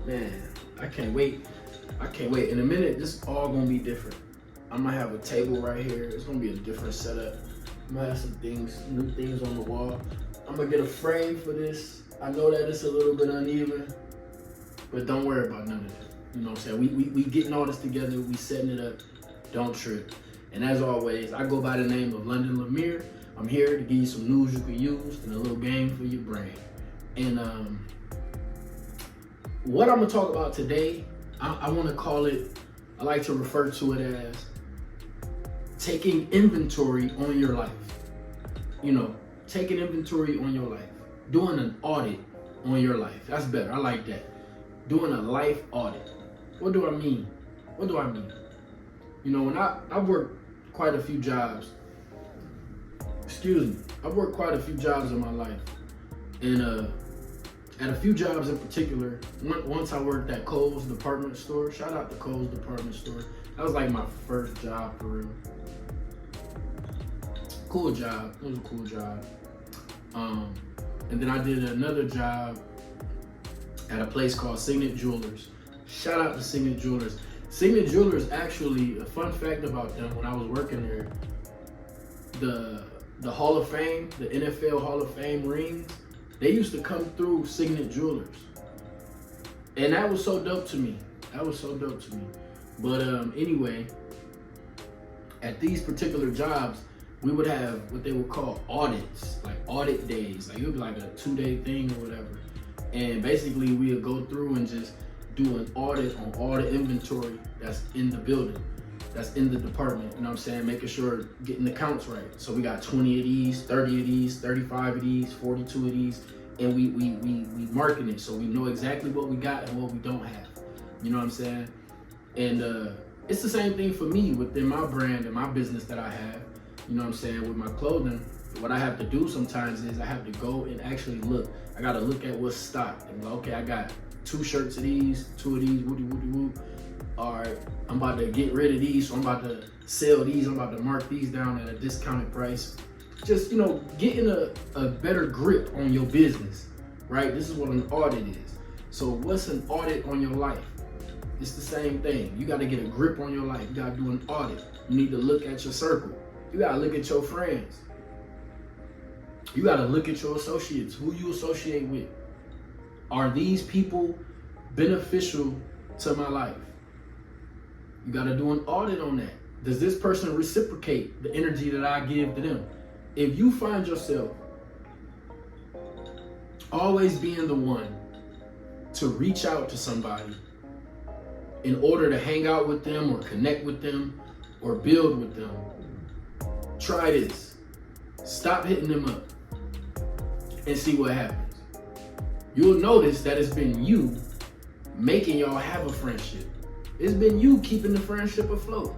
Man, I can't wait. I can't wait. In a minute, this is all gonna be different. I'm gonna have a table right here. It's gonna be a different setup. I'm gonna have some things, new things on the wall. I'm gonna get a frame for this. I know that it's a little bit uneven, but don't worry about none of that. You know what I'm saying? We getting all this together. We setting it up. Don't trip. And as always, I go by the name of London Lemire. I'm here to give you some news you can use and a little game for your brain. And what I'm gonna talk about today, I wanna call it, I like to refer to it as taking inventory on your life. You know, taking inventory on your life. Doing an audit on your life. That's better, I like that. Doing a life audit. What do I mean? What do I mean? You know, when I've worked quite a few jobs, I've worked quite a few jobs in my life. And at a few jobs in particular, once I worked at Kohl's department store. Shout out to Kohl's department store. That was like my first job for real. Cool job. It was a cool job. And then I did another job at a place called Signet Jewelers. Shout out to Signet Jewelers. Signet Jewelers, actually, a fun fact about them, when I was working there, the Hall of Fame, the NFL Hall of Fame rings, they used to come through Signet Jewelers. And that was so dope to me. That was so dope to me. But anyway, at these particular jobs, we would have what they would call audits, like audit days. Like it would be like a 2-day thing or whatever. And basically we would go through and just do an audit on all the inventory that's in the building, that's in the department, you know what I'm saying? Making sure, getting the counts right. So we got 20 of these, 30 of these, 35 of these, 42 of these, and we marking it so we know exactly what we got and what we don't have. You know what I'm saying? And it's the same thing for me within my brand and my business that I have. You know what I'm saying? With my clothing, what I have to do sometimes is I have to go and actually look. I gotta look at what's stocked and go, okay, I got 2 shirts of these, 2 of these, woody woody woo. All right, I'm about to get rid of these, so I'm about to sell these, I'm about to mark these down at a discounted price. Just, you know, getting a better grip on your business, right? This is what an audit is. So what's an audit on your life? It's the same thing. You gotta get a grip on your life. You gotta do an audit. You need to look at your circle. You gotta look at your friends. You gotta look at your associates, who you associate with. Are these people beneficial to my life? You gotta do an audit on that. Does this person reciprocate the energy that I give to them? If you find yourself always being the one to reach out to somebody in order to hang out with them or connect with them or build with them, try this. Stop hitting them up and see what happens. You'll notice that it's been you making y'all have a friendship. It's been you keeping the friendship afloat.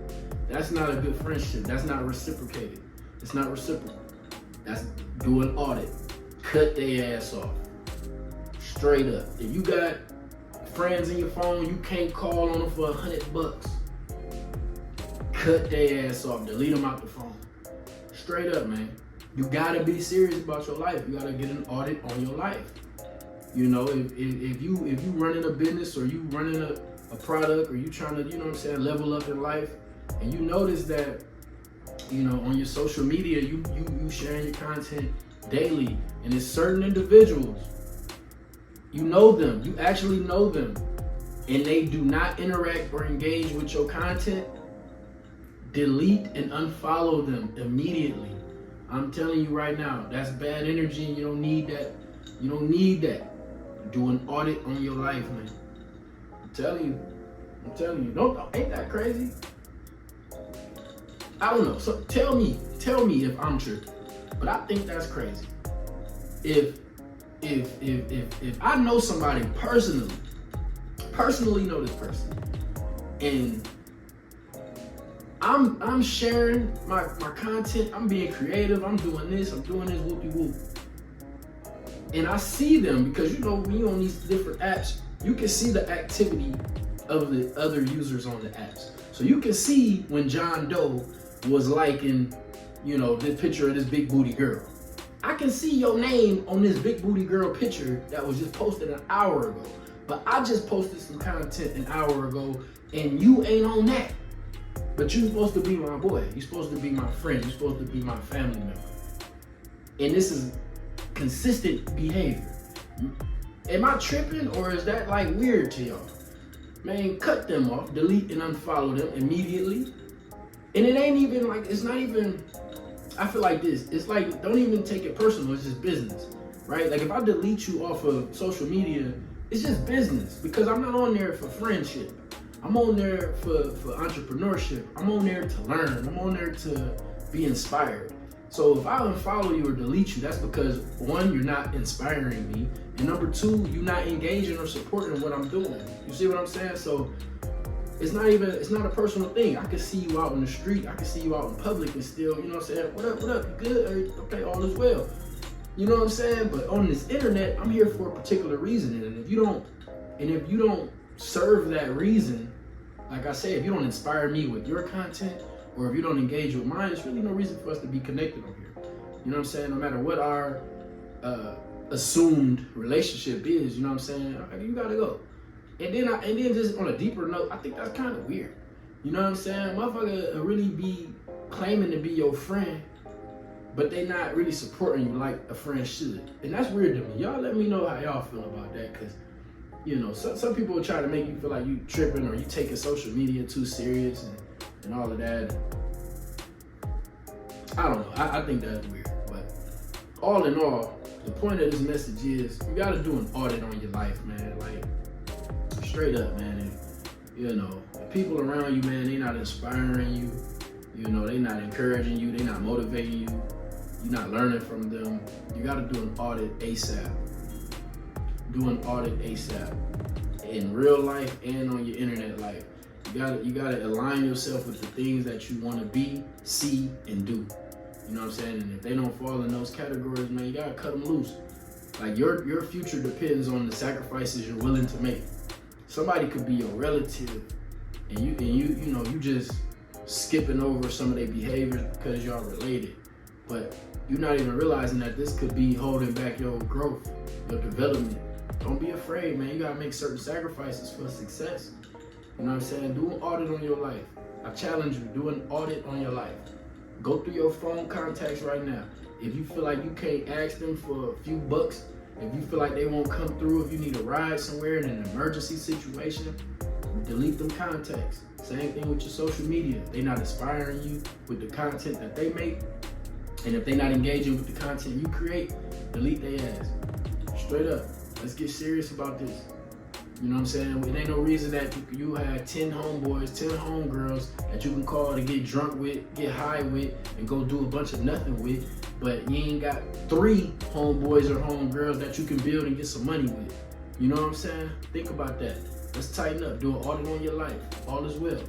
That's not a good friendship. That's not reciprocated. It's not reciprocal. That's do an audit. Cut their ass off. Straight up. If you got friends in your phone, you can't call on them for $100. Cut their ass off. Delete them out the phone. Straight up, man. You gotta be serious about your life. You gotta get an audit on your life. You know, if you running a business or you running a product or you trying to, you know what I'm saying, level up in life, and you notice that, you know, on your social media, you sharing your content daily, and it's certain individuals, you know them, you actually know them, and they do not interact or engage with your content, delete and unfollow them immediately. I'm telling you right now, that's bad energy and you don't need that. You don't need that. Do an audit on your life, man. I'm telling you. No, ain't that crazy? I don't know. So tell me if I'm tripping. But I think that's crazy. If if I know somebody personally know this person, and I'm sharing my content, I'm being creative, I'm doing this, whoopie-whoop. And I see them, because when you're on these different apps, you can see the activity of the other users on the apps. So you can see when John Doe was liking, this picture of this big booty girl. I can see your name on this big booty girl picture that was just posted an hour ago. But I just posted some content an hour ago, and you ain't on that. But you're supposed to be my boy. You're supposed to be my friend. You're supposed to be my family member. And this is consistent behavior. Am I tripping, or is that like weird to y'all? Man, cut them off, delete and unfollow them immediately. And it ain't even like, it's not even, I feel like this. It's like, don't even take it personal. It's just business, right? Like if I delete you off of social media, it's just business, because I'm not on there for friendship. I'm on there for entrepreneurship. I'm on there to learn. I'm on there to be inspired. So if I unfollow you or delete you, that's because, one, you're not inspiring me, and number two, you're not engaging or supporting what I'm doing. You see what I'm saying? So it's not a personal thing. I can see you out in the street, I can see you out in public, and still, what I'm saying, what up, you good? Okay, all is well. You know what I'm saying? But on this internet, I'm here for a particular reason, and if you don't serve that reason, like I say, if you don't inspire me with your content, or if you don't engage with mine, there's really no reason for us to be connected on here. You know what I'm saying? No matter what our assumed relationship is, you know what I'm saying? You gotta go. And then just on a deeper note, I think that's kind of weird. You know what I'm saying? Motherfucker really be claiming to be your friend, but they not really supporting you like a friend should. And that's weird to me. Y'all let me know how y'all feel about that, because some people will try to make you feel like you tripping, or you taking social media too serious and all of that. I don't know. I think that's weird. But all in all, the point of this message is you got to do an audit on your life, man. Like, straight up, man. If people around you, man, they not inspiring you, they not encouraging you, they not motivating you, you're not learning from them, you got to do an audit ASAP. Do an audit ASAP. In real life and on your internet life. You gotta align yourself with the things that you want to be, see, and do. You know what I'm saying? And if they don't fall in those categories, man, you gotta cut them loose. Like your future depends on the sacrifices you're willing to make. Somebody could be your relative, and you just skipping over some of their behaviors because y'all related, but you're not even realizing that this could be holding back your growth, your development. Don't be afraid, man. You gotta make certain sacrifices for success. You know what I'm saying? Do an audit on your life. I challenge you, do an audit on your life. Go through your phone contacts right now. If you feel like you can't ask them for a few bucks, if you feel like they won't come through, if you need a ride somewhere in an emergency situation, delete them contacts. Same thing with your social media. They not inspiring you with the content that they make, and if they not engaging with the content you create, delete their ass. Straight up. Let's get serious about this. You know what I'm saying? It ain't no reason that you had 10 homeboys, 10 homegirls that you can call to get drunk with, get high with, and go do a bunch of nothing with, but you ain't got 3 homeboys or homegirls that you can build and get some money with. You know what I'm saying? Think about that. Let's tighten up. Do an audit on your life. All is well.